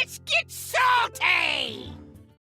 Let's get salty!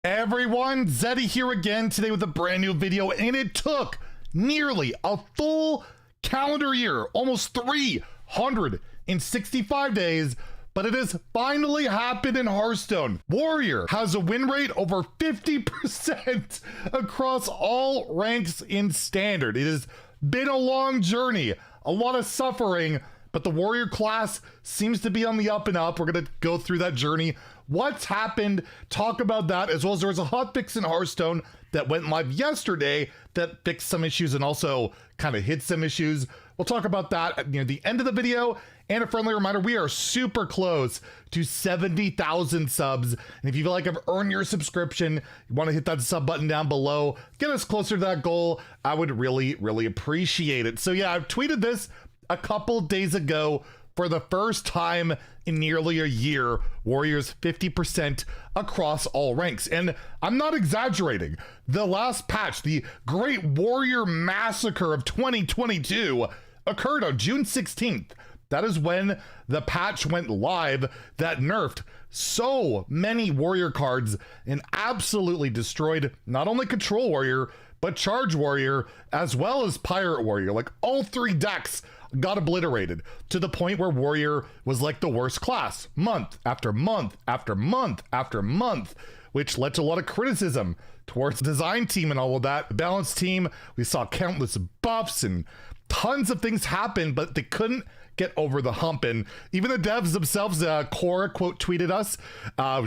Everyone, Zeddy here again today with a brand new video, and it took nearly a full calendar year, almost 365 days, but it has finally happened in Hearthstone. Warrior has a win rate over 50% across all ranks in Standard. It has been a long journey, a lot of suffering, but the Warrior class seems to be on the up and up. We're going to go through that journey. What's happened, talk about that, as well as there was a hot fix in Hearthstone that went live yesterday that fixed some issues and also kind of hid some issues. We'll talk about that near the end of the video. And a friendly reminder, we are super close to 70,000 subs. And if you feel like I've earned your subscription, you want to hit that sub button down below, get us closer to that goal, I would really, really appreciate it. So yeah, I've tweeted this a couple days ago. For the first time in nearly a year, Warriors 50% across all ranks. And I'm not exaggerating. The last patch, the Great Warrior Massacre of 2022, occurred on June 16th. That is when the patch went live that nerfed so many Warrior cards and absolutely destroyed not only Control Warrior, but Charge Warrior, as well as Pirate Warrior. Like, all three decks got obliterated to the point where Warrior was like the worst class month after month after month after month, which led to a lot of criticism towards the design team and all of that. The balance team, we saw countless buffs and tons of things happen, but they couldn't get over the hump. And even the devs themselves, Cora quote tweeted us,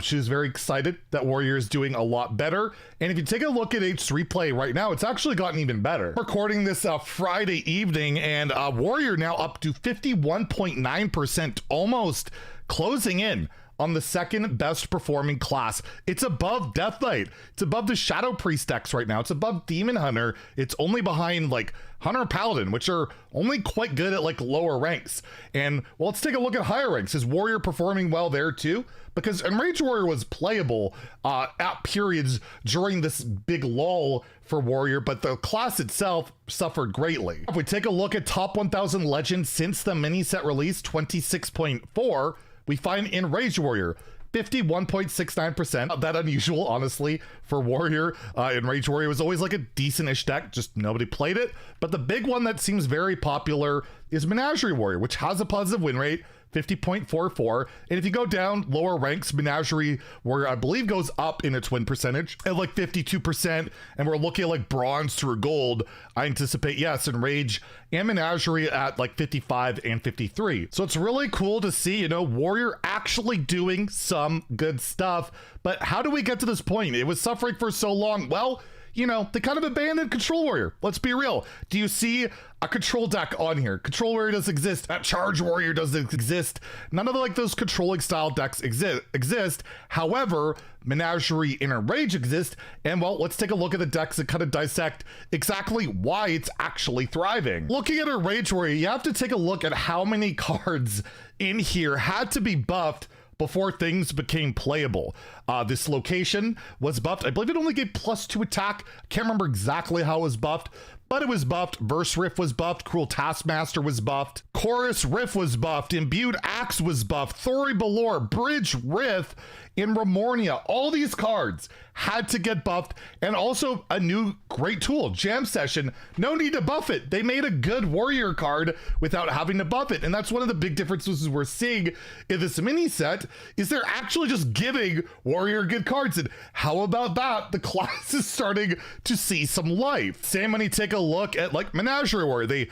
she was very excited that Warrior is doing a lot better. And if you take a look at H3 play right now, it's actually gotten even better. Recording this Friday evening, and Warrior now up to 51.9%, almost closing in on the second best performing class. It's above Death Knight. It's above the Shadow Priest decks right now. It's above Demon Hunter. It's only behind like Hunter Paladin, which are only quite good at like lower ranks. And well, let's take a look at higher ranks. Is Warrior performing well there too? Because Enraged Warrior was playable at periods during this big lull for Warrior, but the class itself suffered greatly. If we take a look at top 1000 legends since the mini set release, 26.4, we find Enraged Warrior 51.69%. That unusual, honestly, for Warrior. Enraged Warrior was always like a decent-ish deck, just nobody played it. But the big one that seems very popular is Menagerie Warrior, which has a positive win rate, 50.44. And if you go down lower ranks, Menagerie Warrior, I believe, goes up in its win percentage at like 52%. And we're looking at like bronze through gold. I anticipate, yes, Enrage and Menagerie at like 55 and 53. So it's really cool to see, you know, Warrior actually doing some good stuff. But how do we get to this point? It was suffering for so long. Well, you know, they kind of abandoned Control Warrior. Let's be real. Do you see a control deck on here? Control Warrior doesn't exist. That Charge Warrior doesn't exist. None of like those controlling style decks exist. However, Menagerie and Enrage exist. And well, let's take a look at the decks and kind of dissect exactly why it's actually thriving. Looking at Enrage Warrior, you have to take a look at how many cards in here had to be buffed before things became playable. This location was buffed. I believe it only gave +2 attack. Can't remember exactly how it was buffed, but it was buffed. Verse Riff was buffed. Cruel Taskmaster was buffed. Chorus Riff was buffed. Imbued Axe was buffed. Thori Balor, Bridge Riff, in Remornia. All these cards had to get buffed. And also a new great tool, Jam Session. No need to buff it. They made a good Warrior card without having to buff it. And that's one of the big differences we're seeing in this mini set, is they're actually just giving Warrior good cards. And how about that? The class is starting to see some life. Same when you take a look at like Menagerie Warrior. They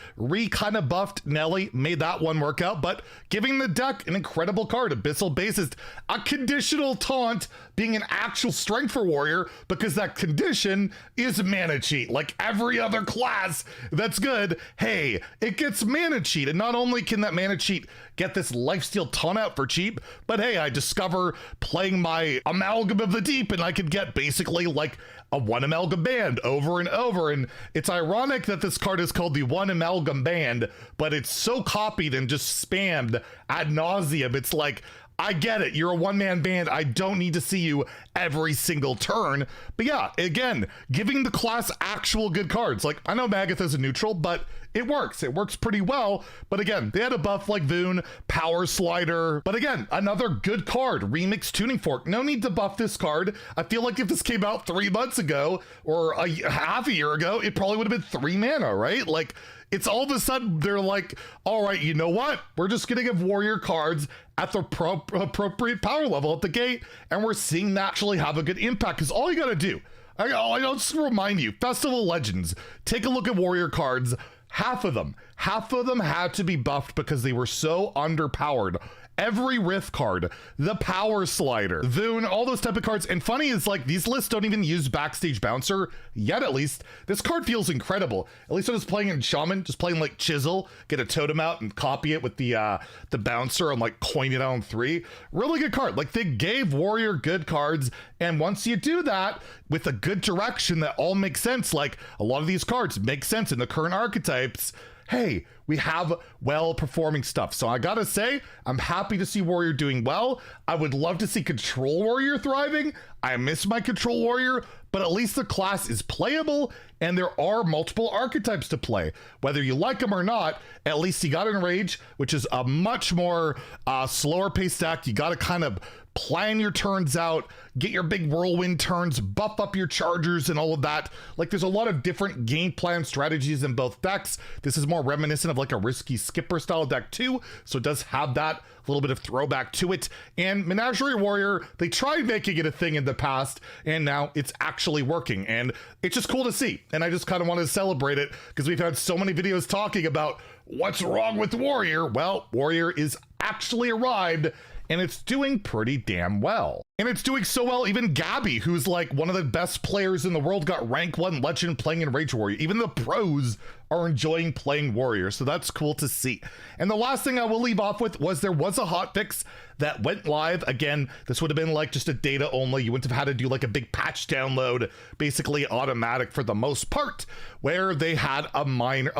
kind of buffed Nelly, made that one work out, but giving the deck an incredible card, Abyssal Bassist, a conditional taunt being an actual strength for Warrior, because that condition is mana cheat. Like every other class that's good, hey, it gets mana cheat. And not only can that mana cheat get this lifesteal taunt out for cheap, but hey, I discover playing my Amalgam of the Deep and I could get basically like a one Amalgam Band over and over. And it's ironic that this card is called the One Amalgam Band, but it's so copied and just spammed ad nauseum. It's like, I get it. You're a one-man band. I don't need to see you every single turn. But yeah, again, giving the class actual good cards. Like, I know Magatha's a neutral, but it works. It works pretty well. But again, they had a buff like Voon, Power Slider. But again, another good card, Remix Tuning Fork. No need to buff this card. I feel like if this came out 3 months ago or half a year ago, it probably would have been 3 mana, right? Like, it's all of a sudden they're like, all right, you know what? We're just going to give warrior cards at the appropriate power level at the gate. And we're seeing that actually have a good impact, because all you got to do, I'll just remind you, Festival Legends, take a look at warrior cards. Half of them had to be buffed because they were so underpowered. Every Rift card, the Power Slider, Voon, all those type of cards. And funny is, like, these lists don't even use Backstage Bouncer yet, at least. This card feels incredible. At least I was playing in Shaman, just playing like Chisel, get a totem out and copy it with the Bouncer and like coin it on 3. Really good card. Like, they gave Warrior good cards. And once you do that with a good direction that all makes sense, like a lot of these cards make sense in the current archetypes, hey, we have well-performing stuff. So I gotta say, I'm happy to see Warrior doing well. I would love to see Control Warrior thriving. I miss my Control Warrior, but at least the class is playable and there are multiple archetypes to play. Whether you like them or not, at least you got Enrage, which is a much more slower paced deck. You gotta kind of plan your turns out, get your big whirlwind turns, buff up your chargers and all of that. Like, there's a lot of different game plan strategies in both decks. This is more reminiscent of like a risky skipper style deck too, so it does have that little bit of throwback to it. And Menagerie Warrior, they tried making it a thing in the past, and now it's actually working, and it's just cool to see. And I just kind of want to celebrate it because we've had so many videos talking about what's wrong with Warrior. Well, Warrior is actually arrived, and it's doing pretty damn well. And it's doing so well, even Gabby, who's like one of the best players in the world, got rank 1 legend playing Enrage Warrior. Even the pros are enjoying playing Warrior, so that's cool to see. And the last thing I will leave off with was there was a hotfix that went live. Again, this would have been like just a data only. You wouldn't have had to do like a big patch download, basically automatic for the most part, where they had a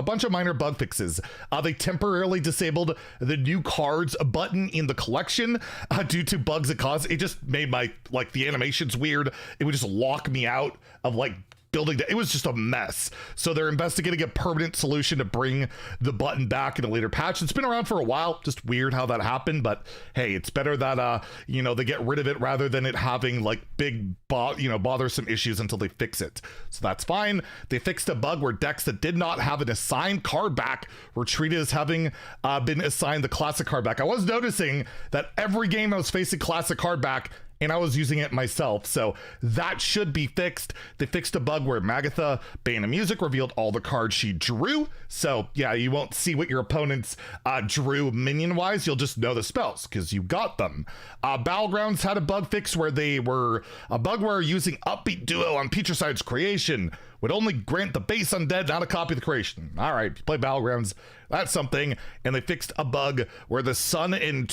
bunch of minor bug fixes. They temporarily disabled the new cards button in the collection due to bugs it caused. It just made the animations weird. It would just lock me out of like building. It was just a mess. So they're investigating a permanent solution to bring the button back in a later patch. It's been around for a while. Just weird how that happened, but hey, it's better that they get rid of it rather than it having like big bothersome issues until they fix it. So that's fine. They fixed a bug where decks that did not have an assigned card back were treated as having been assigned the classic card back. I was noticing that every game I was facing classic card back, and I was using it myself, so that should be fixed. They fixed a bug where Magatha, Bane of Music, revealed all the cards she drew, so yeah, you won't see what your opponents drew minion-wise, you'll just know the spells, because you got them. Battlegrounds had a bug fix where using Upbeat Duo on Petricide's creation would only grant the base undead, not a copy of the creation. All right, play Battlegrounds, that's something. And they fixed a bug where the sun and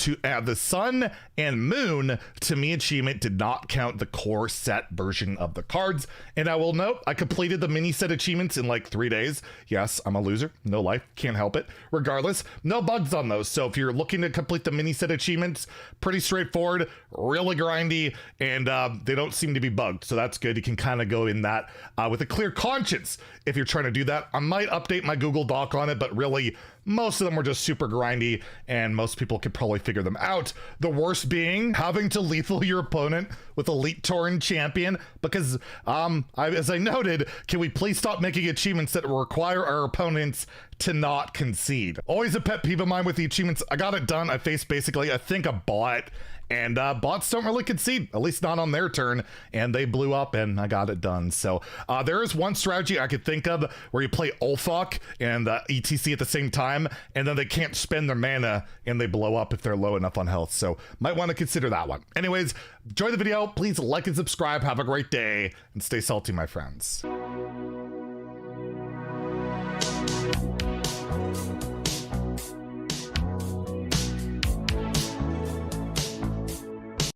moon to me achievement did not count the core set version of the cards. And I will note, I completed the mini set achievements in like 3 days. Yes, I'm a loser, no life, can't help it. Regardless, no bugs on those. So if you're looking to complete the mini set achievements, pretty straightforward, really grindy, and they don't seem to be bugged. So that's good. You can kind of go in that with a clear conscience if you're trying to do that. I might update my Google Doc on it, but really most of them were just super grindy and most people could probably figure them out. The worst being having to lethal your opponent with Elite Tauren Champion because as I noted, can we please stop making achievements that require our opponents to not concede? Always a pet peeve of mine with the achievements. I got it done. I faced basically I think a bot, and bots don't really concede, at least not on their turn, and they blew up and I got it done. So there is one strategy I could think of where you play Ulfok and ETC at the same time, and then they can't spend their mana and they blow up if they're low enough on health. So might want to consider that one. Anyways, enjoy the video. Please like and subscribe. Have a great day and stay salty, my friends.